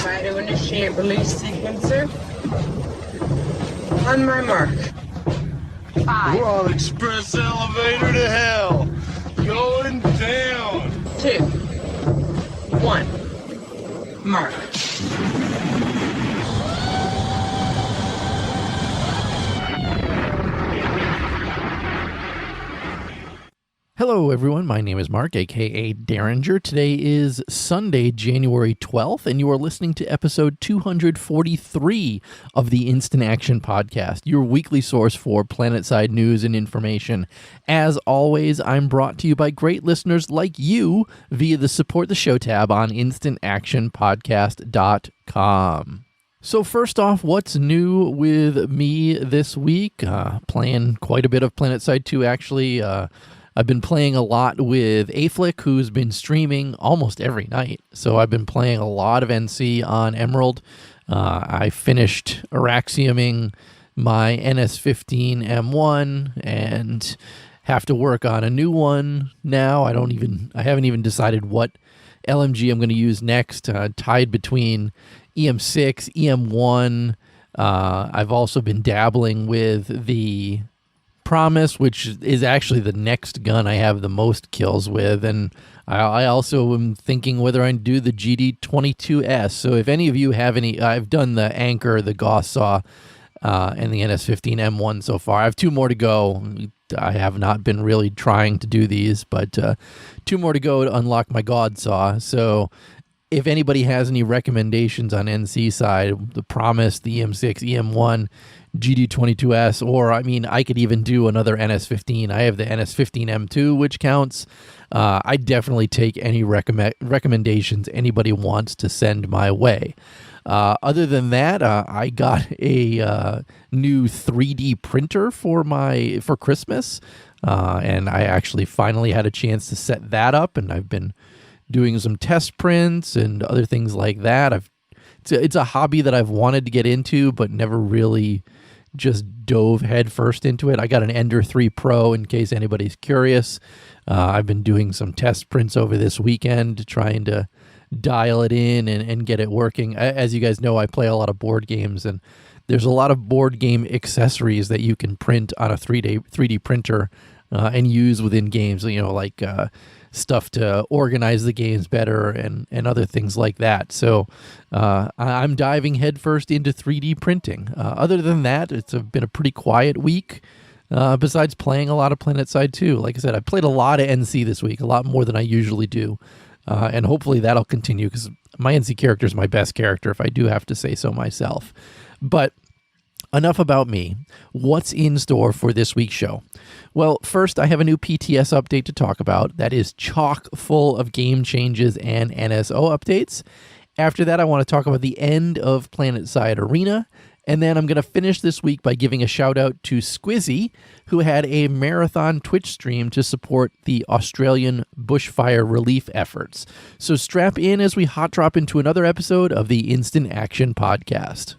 Try to initiate release sequencer. On my mark. 5. We're on express elevator to hell. Going down. 2. 1. Mark. Hello, everyone. My name is Mark, a.k.a. Derringer. Today is Sunday, January 12th, and you are listening to episode 243 of the Instant Action Podcast, your weekly source for PlanetSide news and information. As always, I'm brought to you by great listeners like you via the Support the Show tab on instantactionpodcast.com. So first off, what's new with me this week? Playing quite a bit of PlanetSide 2, actually. I've been playing a lot with Aflick, who's been streaming almost every night. So I've been playing a lot of NC on Emerald. I finished Araxiuming my NS15 M1 and have to work on a new one now. I haven't even decided what LMG I'm going to use next. Tied between EM6, EM1. I've also been dabbling with the Promise, which is actually the next gun I have the most kills with, and I also am thinking whether I do the GD22S. So if any of you have any, I've done the Anchor, the Gauss Saw, and the NS15 M1 so far. I have 2 more to go. I have not been really trying to do these, but 2 more to go to unlock my God Saw. So if anybody has any recommendations on NC side, the Promise, the EM6, EM1, GD22S, or I could even do another NS15. I have the NS15 M2, which counts. I definitely take any recommendations anybody wants to send my way. Other than that, I got a new 3D printer for Christmas, and I actually finally had a chance to set that up, and I've been doing some test prints and other things like that. It's a hobby that I've wanted to get into, but never really just dove headfirst into it. I got an Ender 3 Pro in case anybody's curious. I've been doing some test prints over this weekend, trying to dial it in and get it working. As you guys know, I play a lot of board games, and there's a lot of board game accessories that you can print on a 3D printer and use within games, like stuff to organize the games better and other things like that. So I'm diving headfirst into 3D printing. Other than that, it's been a pretty quiet week, besides playing a lot of PlanetSide 2. Like I said, I played a lot of NC this week, a lot more than I usually do. And hopefully that'll continue, because my NC character is my best character, if I do have to say so myself. But enough about me. What's in store for this week's show? Well, first, I have a new PTS update to talk about that is chock full of game changes and NSO updates. After that, I want to talk about the end of PlanetSide Arena. And then I'm going to finish this week by giving a shout out to Squizzy, who had a marathon Twitch stream to support the Australian bushfire relief efforts. So strap in as we hot drop into another episode of the Instant Action Podcast.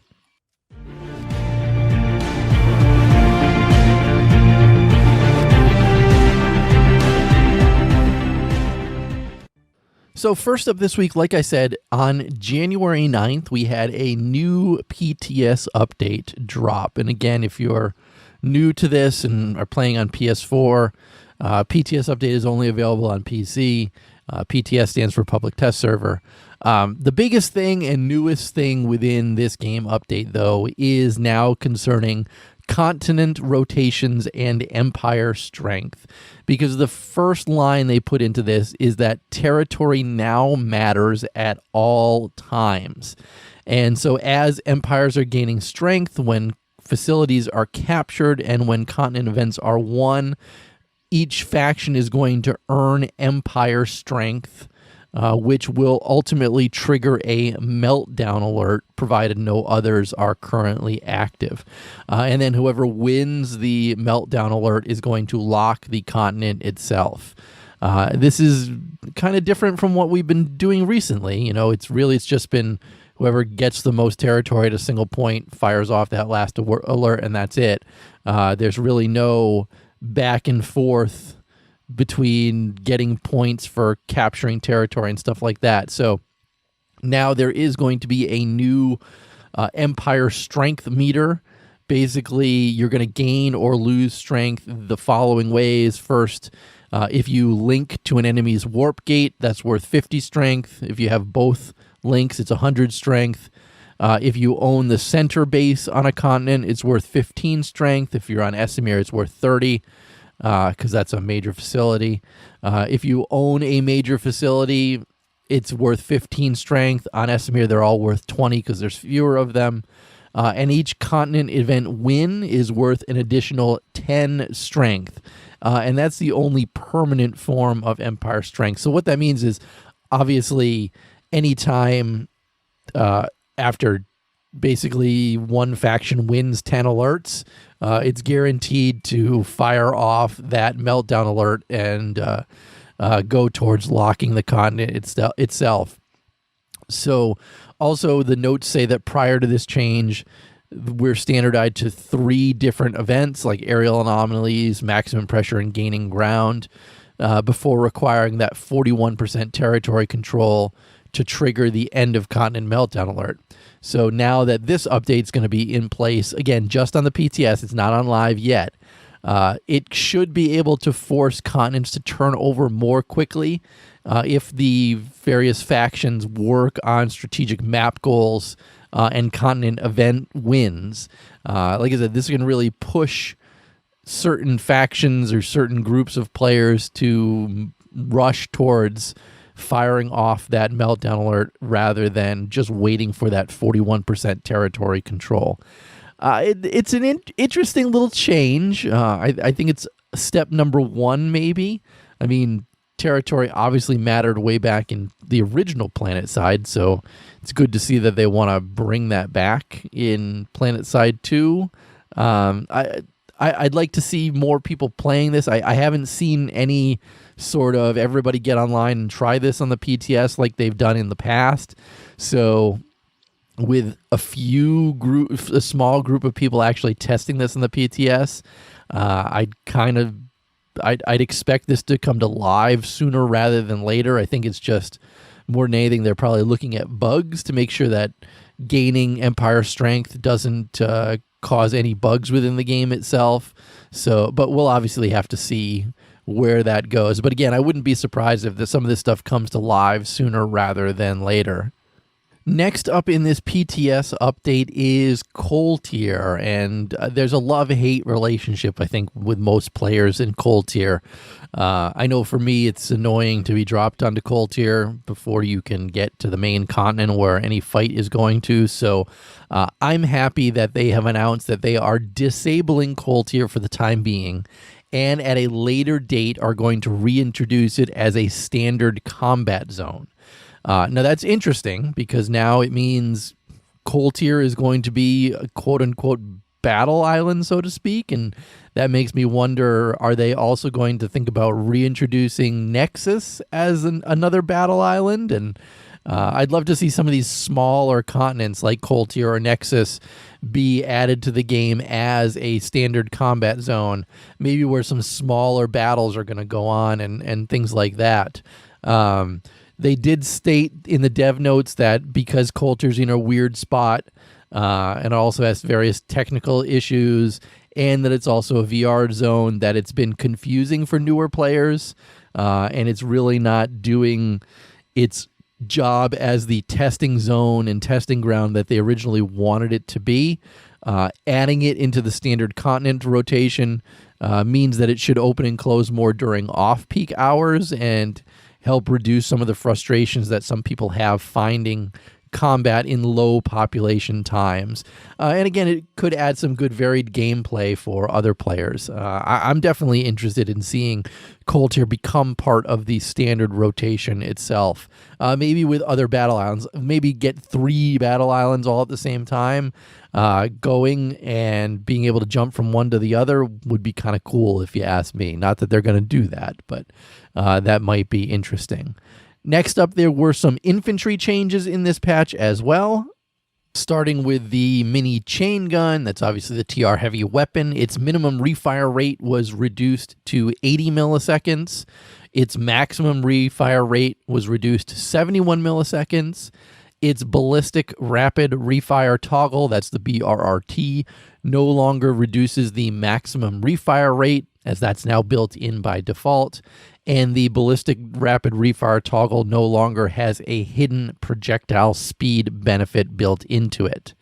So first up this week, like I said, on January 9th, we had a new PTS update drop. And again, if you're new to this and are playing on PS4, PTS update is only available on PC. PTS stands for Public Test Server. The biggest thing and newest thing within this game update, though, is now concerning continent rotations and empire strength, because the first line they put into this is that territory now matters at all times. And so as empires are gaining strength, when facilities are captured, and when continent events are won, each faction is going to earn empire strength, which will ultimately trigger a meltdown alert, provided no others are currently active. And then whoever wins the meltdown alert is going to lock the continent itself. This is kind of different from what we've been doing recently. It's just been whoever gets the most territory at a single point fires off that last alert, and that's it. There's really no back and forth between getting points for capturing territory and stuff like that. So Now there is going to be a new Empire strength meter. Basically, you're going to gain or lose strength the following ways. First, if you link to an enemy's warp gate, that's worth 50 strength. If you have both links, it's 100 strength. If you own the center base on a continent, it's worth 15 strength. If you're on Esamir, it's worth 30 because that's a major facility. If you own a major facility, it's worth 15 strength. On Esamir, they're all worth 20 because there's fewer of them. And each continent event win is worth an additional 10 strength. And that's the only permanent form of Empire strength. So what that means is, obviously, anytime after basically one faction wins 10 alerts, it's guaranteed to fire off that meltdown alert and go towards locking the continent itself. So also the notes say that prior to this change, we're standardized to 3 different events like aerial anomalies, maximum pressure, and gaining ground before requiring that 41% territory control to trigger the end of continent meltdown alert. So now that this update is going to be in place, again, just on the PTS, it's not on live yet, it should be able to force continents to turn over more quickly if the various factions work on strategic map goals and continent event wins. Like I said, this is going to really push certain factions or certain groups of players to rush towards firing off that meltdown alert rather than just waiting for that 41% territory control. It's an interesting little change. I think it's step number 1, maybe. I mean, territory obviously mattered way back in the original Planet Side, so it's good to see that they want to bring that back in Planet Side 2. I'd like to see more people playing this. I haven't seen any sort of everybody get online and try this on the PTS like they've done in the past. So with a small group of people actually testing this in the PTS, I'd expect this to come to live sooner rather than later. I think it's just more than anything, they're probably looking at bugs to make sure that gaining Empire strength doesn't cause any bugs within the game itself. So, but we'll obviously have to see where that goes. But again, I wouldn't be surprised if some of this stuff comes to live sooner rather than later. Next up in this PTS update is Coal Tier, and there's a love-hate relationship, I think, with most players in Coal Tier. I know for me, it's annoying to be dropped onto Coal Tier before you can get to the main continent where any fight is going to, so I'm happy that they have announced that they are disabling Coal Tier for the time being, and at a later date are going to reintroduce it as a standard combat zone. Now that's interesting because now it means Coal Tier is going to be a quote-unquote battle island, so to speak, and that makes me wonder, are they also going to think about reintroducing Nexus as another battle island? And I'd love to see some of these smaller continents like Coal Tier or Nexus be added to the game as a standard combat zone, maybe where some smaller battles are going to go on and things like that. They did state in the dev notes that because Coal Tier's in a weird spot, and it also has various technical issues, and that it's also a VR zone, that it's been confusing for newer players, and it's really not doing its job as the testing zone and testing ground that they originally wanted it to be. Adding it into the standard continent rotation means that it should open and close more during off-peak hours and help reduce some of the frustrations that some people have finding combat in low population times. And again, it could add some good varied gameplay for other players. I'm definitely interested in seeing Coal Tier become part of the standard rotation itself. Maybe with other battle islands, maybe get 3 battle islands all at the same time going, and being able to jump from one to the other would be kind of cool if you ask me. Not that they're going to do that, but that might be interesting. Next up, there were some infantry changes in this patch as well. Starting with the mini chain gun, that's obviously the TR heavy weapon. Its minimum refire rate was reduced to 80 milliseconds. Its maximum refire rate was reduced to 71 milliseconds. Its ballistic rapid refire toggle, that's the BRRT, no longer reduces the maximum refire rate, as that's now built in by default. And the ballistic rapid refire toggle no longer has a hidden projectile speed benefit built into it.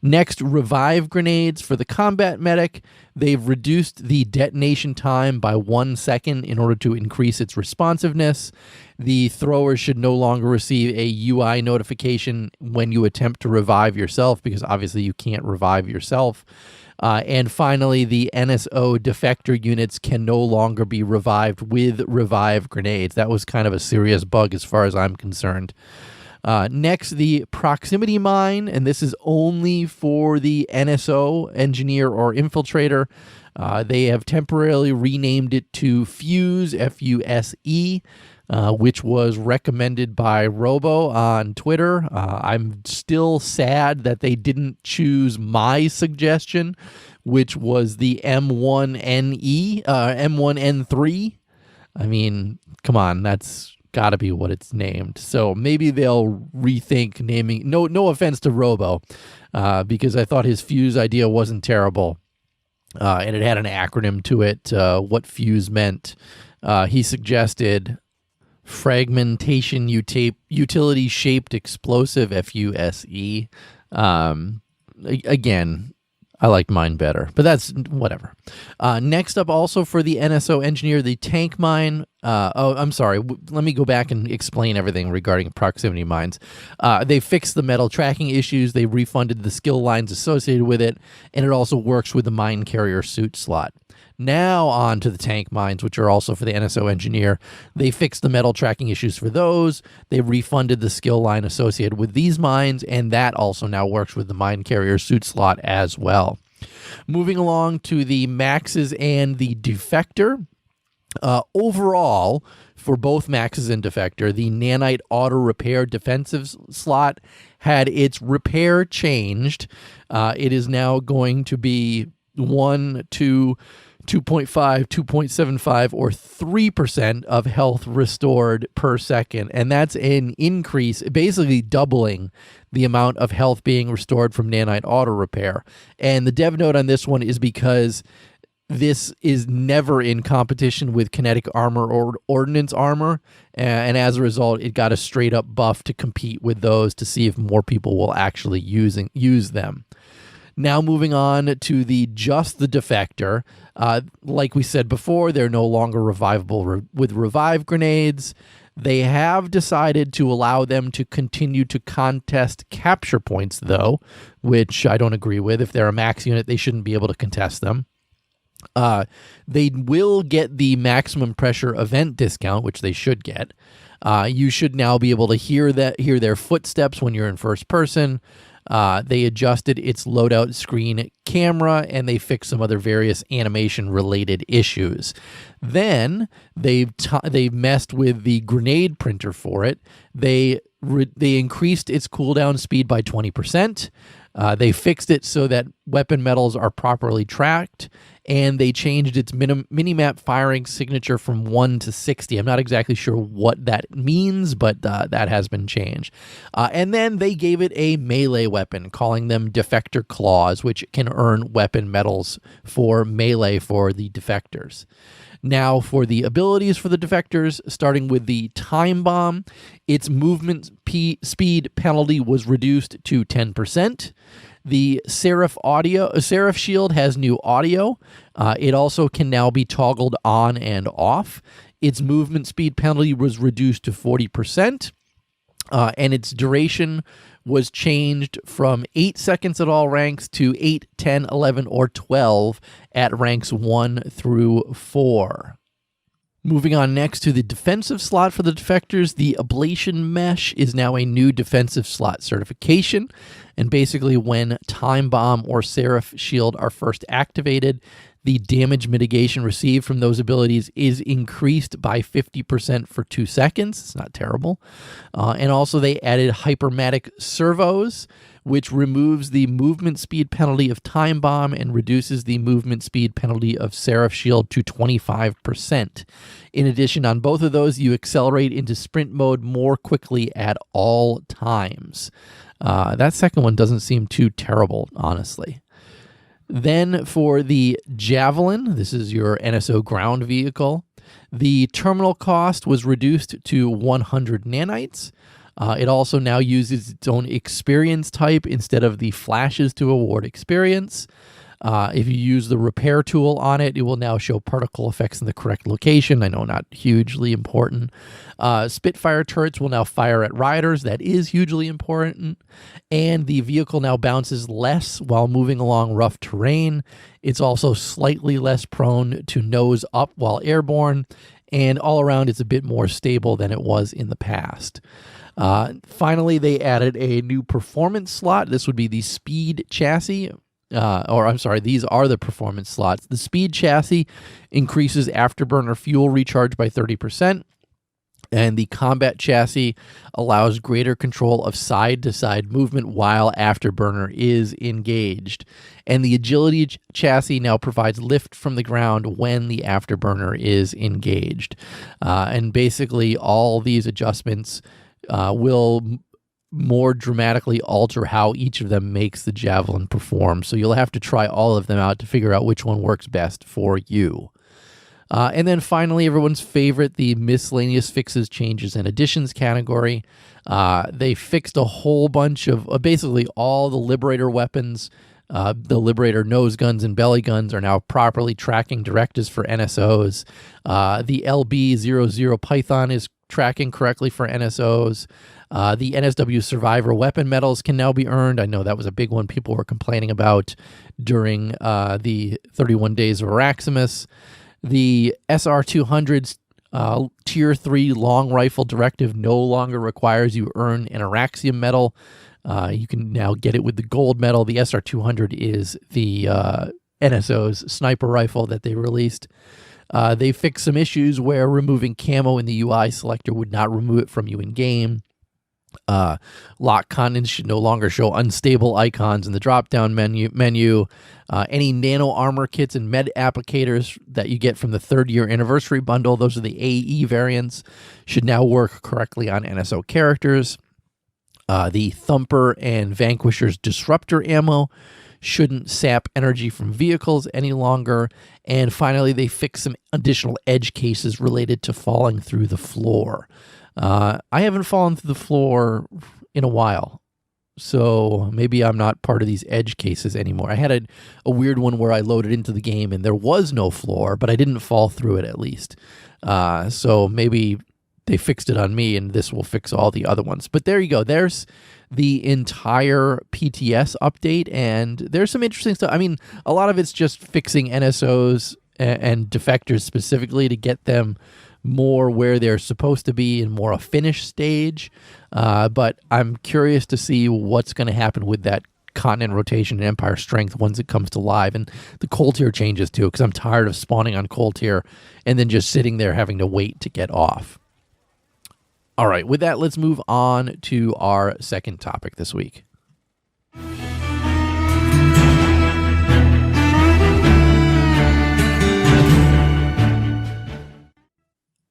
Next, revive grenades for the combat medic. They've reduced the detonation time by 1 second in order to increase its responsiveness. The thrower should no longer receive a UI notification when you attempt to revive yourself, because obviously you can't revive yourself. And finally, the NSO defector units can no longer be revived with revive grenades. That was kind of a serious bug as far as I'm concerned. Next, the proximity mine, and this is only for the NSO engineer or infiltrator. They have temporarily renamed it to Fuse, F-U-S-E, which was recommended by Robo on Twitter. I'm still sad that they didn't choose my suggestion, which was the M1NE, M1N3. I mean, come on, that's got to be what it's named. So maybe they'll rethink naming. No offense to Robo, because I thought his Fuse idea wasn't terrible, and it had an acronym to it. What Fuse meant, he suggested fragmentation utility shaped explosive, FUSE. Again, I liked mine better, but that's whatever. Next up, also for the NSO engineer, the tank mine. I'm sorry. Let me go back and explain everything regarding proximity mines. They fixed the metal tracking issues. They refunded the skill lines associated with it, and it also works with the mine carrier suit slot. Now on to the tank mines, which are also for the NSO engineer. They fixed the metal tracking issues for those. They refunded the skill line associated with these mines, and that also now works with the mine carrier suit slot as well. Moving along to the maxes and the defector. Overall, for both maxes and defector, the nanite auto repair defensive slot had its repair changed. It is now going to be 1, 2, 2.5, 2.75, or 3% of health restored per second. And that's an increase, basically doubling the amount of health being restored from nanite auto repair. And the dev note on this one is because this is never in competition with kinetic armor or ordnance armor. And as a result, it got a straight up buff to compete with those to see if more people will actually use them. Now moving on to just the defector. Like we said before, they're no longer revivable with revive grenades. They have decided to allow them to continue to contest capture points, though, which I don't agree with. If they're a max unit, they shouldn't be able to contest them. They will get the maximum pressure event discount, which they should get. You should now be able to hear their footsteps when you're in first person. They adjusted its loadout screen camera, and they fixed some other various animation-related issues. Then they've messed with the grenade printer for it. They increased its cooldown speed by 20%. They fixed it so that weapon metals are properly tracked, and they changed its minimap firing signature from 1 to 60. I'm not exactly sure what that means, but that has been changed. And then they gave it a melee weapon, calling them defector claws, which can earn weapon metals for melee for the defectors. Now for the abilities for the defectors, starting with the time bomb, its movement speed penalty was reduced to 10%. The Seraph shield has new audio. It also can now be toggled on and off. Its movement speed penalty was reduced to 40%. And its duration was changed from 8 seconds at all ranks to 8, 10, 11, or 12 at ranks 1 through 4. Moving on next to the defensive slot for the defectors, the ablation mesh is now a new defensive slot certification. And basically when Time Bomb or Seraph Shield are first activated, the damage mitigation received from those abilities is increased by 50% for 2 seconds. It's not terrible. And also they added hypermatic servos, which removes the movement speed penalty of Time Bomb and reduces the movement speed penalty of Seraph Shield to 25%. In addition, on both of those, you accelerate into sprint mode more quickly at all times. That second one doesn't seem too terrible, honestly. Then for the Javelin, this is your NSO ground vehicle, the terminal cost was reduced to 100 nanites. It also now uses its own experience type instead of the flashes to award experience. If you use the repair tool on it, it will now show particle effects in the correct location. I know, not hugely important. Spitfire turrets will now fire at riders. That is hugely important. And the vehicle now bounces less while moving along rough terrain. It's also slightly less prone to nose up while airborne. And all around, it's a bit more stable than it was in the past. Finally, they added a new performance slot. This would be the speed chassis. These are the performance slots. The speed chassis increases afterburner fuel recharge by 30%, and the combat chassis allows greater control of side-to-side movement while afterburner is engaged. And the agility chassis now provides lift from the ground when the afterburner is engaged. And basically, all these adjustments will more dramatically alter how each of them makes the Javelin perform. So you'll have to try all of them out to figure out which one works best for you. And then finally, everyone's favorite, the miscellaneous fixes, changes, and additions category. They fixed a whole bunch of basically all the Liberator weapons. The Liberator nose guns and belly guns are now properly tracking directives for NSOs. The LB00 Python is tracking correctly for NSOs. The NSW Survivor weapon medals can now be earned. I know that was a big one people were complaining about during the 31 Days of Araximus. The SR200's Tier 3 long rifle directive no longer requires you earn an Araxium medal. You can now get it with the gold medal. The SR200 is the NSO's sniper rifle that they released. They fixed some issues where removing camo in the UI selector would not remove it from you in game. Lock contents should no longer show unstable icons in the drop-down menu. Any nano armor kits and med applicators that you get from the 3rd year anniversary bundle, those are the AE variants, should now work correctly on NSO characters. The Thumper and Vanquisher's Disruptor ammo shouldn't sap energy from vehicles any longer. And finally, they fixed some additional edge cases related to falling through the floor. I haven't fallen through the floor in a while, so maybe I'm not part of these edge cases anymore. I had a weird one where I loaded into the game and there was no floor, but I didn't fall through it at least. So maybe they fixed it on me and this will fix all the other ones. But there you go. There's the entire PTS update, and there's some interesting stuff. I mean, a lot of it's just fixing NSOs and defectors specifically to get them more where they're supposed to be in more a finished stage. But I'm curious to see what's going to happen with that continent rotation and Empire strength once it comes to live, and the cold tier changes too, because I'm tired of spawning on cold tier and then just sitting there having to wait to get off. All right, with that, let's move on to our second topic this week.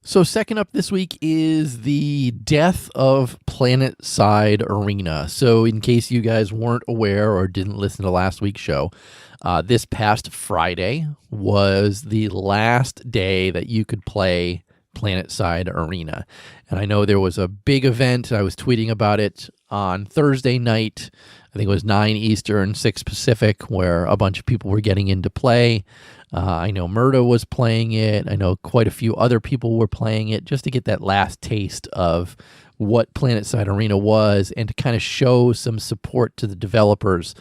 So second up this week is the death of Planetside Arena. So in case you guys weren't aware or didn't listen to last week's show, this past Friday was the last day that you could play Planetside Arena. And I know there was a big event. I was tweeting about it on Thursday night. I think it was 9 Eastern, 6 Pacific, where a bunch of people were getting into play. I know Murda was playing it. I know quite a few other people were playing it just to get that last taste of what Planetside Arena was and to kind of show some support to the developers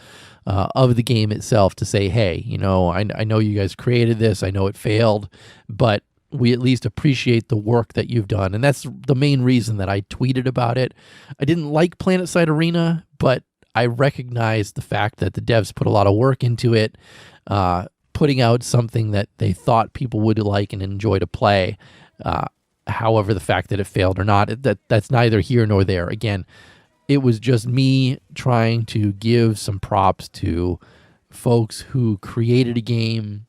of the game itself to say, hey, you know, I know you guys created this. I know it failed, but we at least appreciate the work that you've done. And that's the main reason that I tweeted about it. I didn't like Planetside Arena, but I recognized the fact that the devs put a lot of work into it. putting out something that they thought people would like and enjoy to play. However, the fact that it failed or not, that's neither here nor there. Again, it was just me trying to give some props to folks who created a game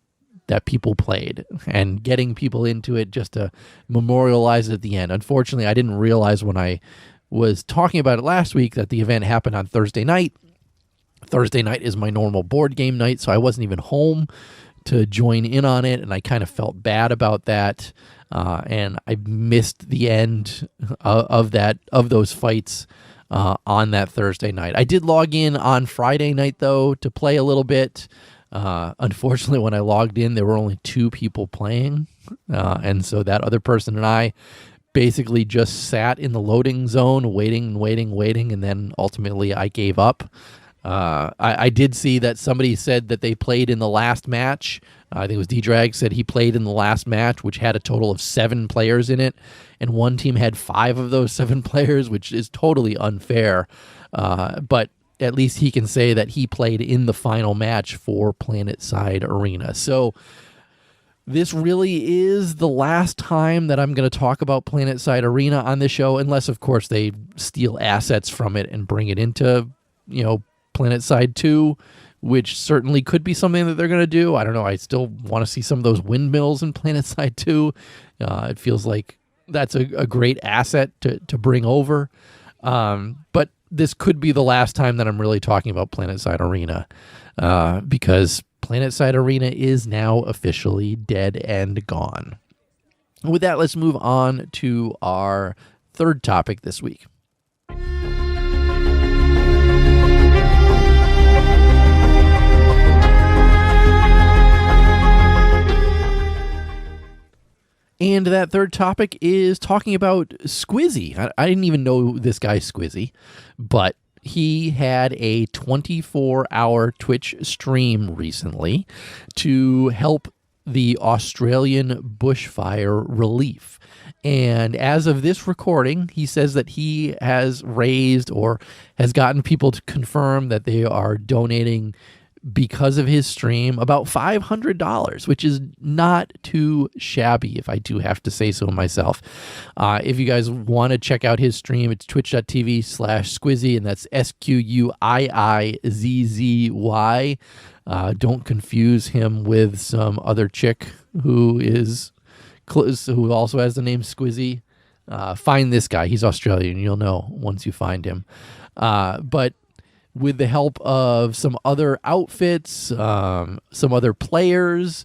that people played and getting people into it just to memorialize it at the end. Unfortunately, I didn't realize when I was talking about it last week that the event happened on Thursday night. Thursday night is my normal board game night, so I wasn't even home to join in on it, and I kind of felt bad about that. And I missed the end of those fights on that Thursday night. I did log in on Friday night though to play a little bit. Unfortunately, when I logged in, there were only 2 people playing, and so that other person and I basically just sat in the loading zone, waiting, and then ultimately I gave up. I did see that somebody said that they played in the last match. I think it was D-Drag said he played in the last match, which had a total of 7 players in it, and one team had 5 of those 7 players, which is totally unfair. But at least he can say that he played in the final match for Planetside Arena. So this really is the last time that I'm going to talk about Planetside Arena on this show, unless, of course, they steal assets from it and bring it into, Planetside 2, which certainly could be something that they're going to do. I don't know. I still want to see some of those windmills in Planetside 2. It feels like that's a great asset to bring over. But this could be the last time that I'm really talking about Planetside Arena, because Planetside Arena is now officially dead and gone. With that, let's move on to our third topic this week. And that third topic is talking about Squizzy. I didn't even know this guy Squizzy, but he had a 24-hour Twitch stream recently to help the Australian bushfire relief. And as of this recording, he says that he has raised or has gotten people to confirm that they are donating because of his stream about $500, which is not too shabby, if I do have to say so myself. If you guys want to check out his stream, it's twitch.tv/Squizzy, and that's SQUIIZZY. Don't confuse him with some other chick who also has the name Squizzy. Find this guy. He's Australian. You'll know once you find him. But with the help of some other outfits, some other players,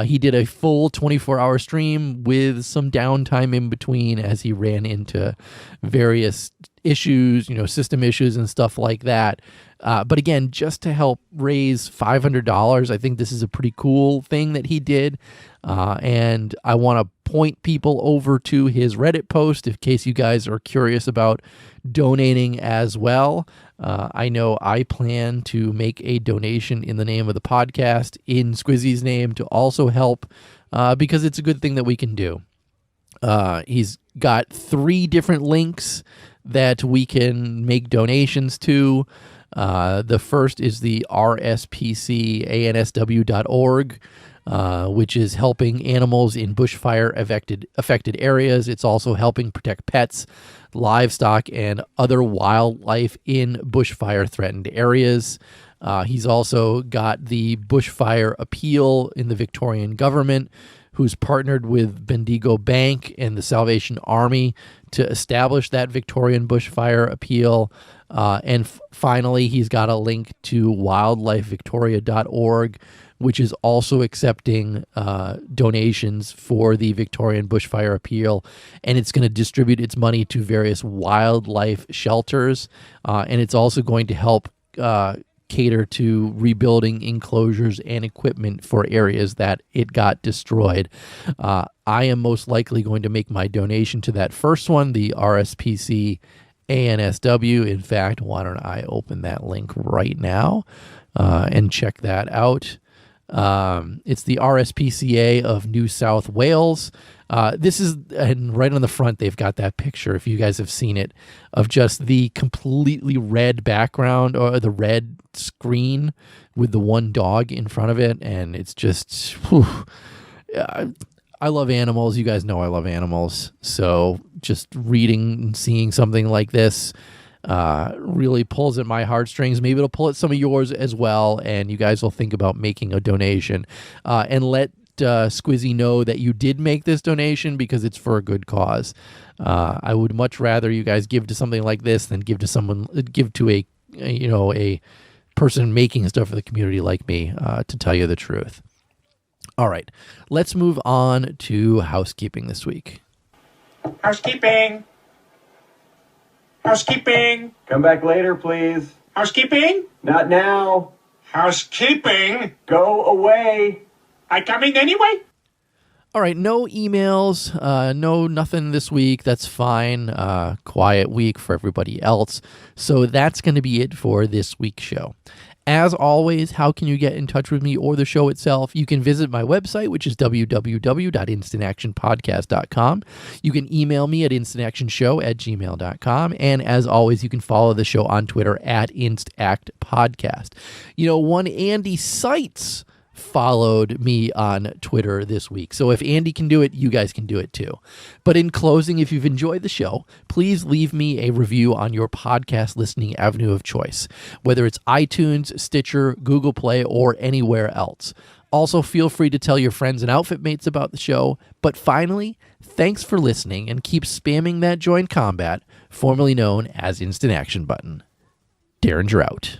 he did a full 24-hour stream with some downtime in between as he ran into various issues, system issues and stuff like that. But again, just to help raise $500, I think this is a pretty cool thing that he did. And I want to point people over to his Reddit post in case you guys are curious about donating as well. I know I plan to make a donation in the name of the podcast in Squizzy's name to also help, because it's a good thing that we can do. He's got 3 different links that we can make donations to. The first is the rspcansw.org, which is helping animals in bushfire affected areas. It's also helping protect pets, livestock, and other wildlife in bushfire threatened areas. He's also got the bushfire appeal in the Victorian government, who's partnered with Bendigo Bank and the Salvation Army to establish that Victorian bushfire appeal. And finally, he's got a link to wildlifevictoria.org, which is also accepting donations for the Victorian bushfire appeal. And it's going to distribute its money to various wildlife shelters. And it's also going to help cater to rebuilding enclosures and equipment for areas that it got destroyed. I am most likely going to make my donation to that first one, the RSPC ANSW. In fact, why don't I open that link right now and check that out. It's the RSPCA of New South Wales. This is, and right on the front, they've got that picture, if you guys have seen it, of just the completely red background or the red screen with the one dog in front of it. And it's just, whew. I love animals. You guys know I love animals. So just reading and seeing something like this really pulls at my heartstrings. Maybe it'll pull at some of yours as well, and you guys will think about making a donation. And let Squizzy know that you did make this donation because it's for a good cause. I would much rather you guys give to something like this than give to a person making stuff for the community like me, to tell you the truth. All right, let's move on to housekeeping this week. Housekeeping. Housekeeping. Come back later, please. Housekeeping. Not now. Housekeeping. Go away. I coming anyway? All right, no emails, nothing this week. That's fine. Quiet week for everybody else. So that's going to be it for this week's show. As always, how can you get in touch with me or the show itself? You can visit my website, which is www.instantactionpodcast.com. You can email me at instantactionshow@gmail.com. And as always, you can follow the show on Twitter at instactpodcast. One Andy Seitz followed me on Twitter this week. So if Andy can do it, you guys can do it too. But in closing, if you've enjoyed the show, please leave me a review on your podcast listening avenue of choice, whether it's iTunes, Stitcher, Google Play, or anywhere else. Also, feel free to tell your friends and outfit mates about the show. But finally, thanks for listening, and keep spamming that join combat, formerly known as Instant Action button. Derringer out.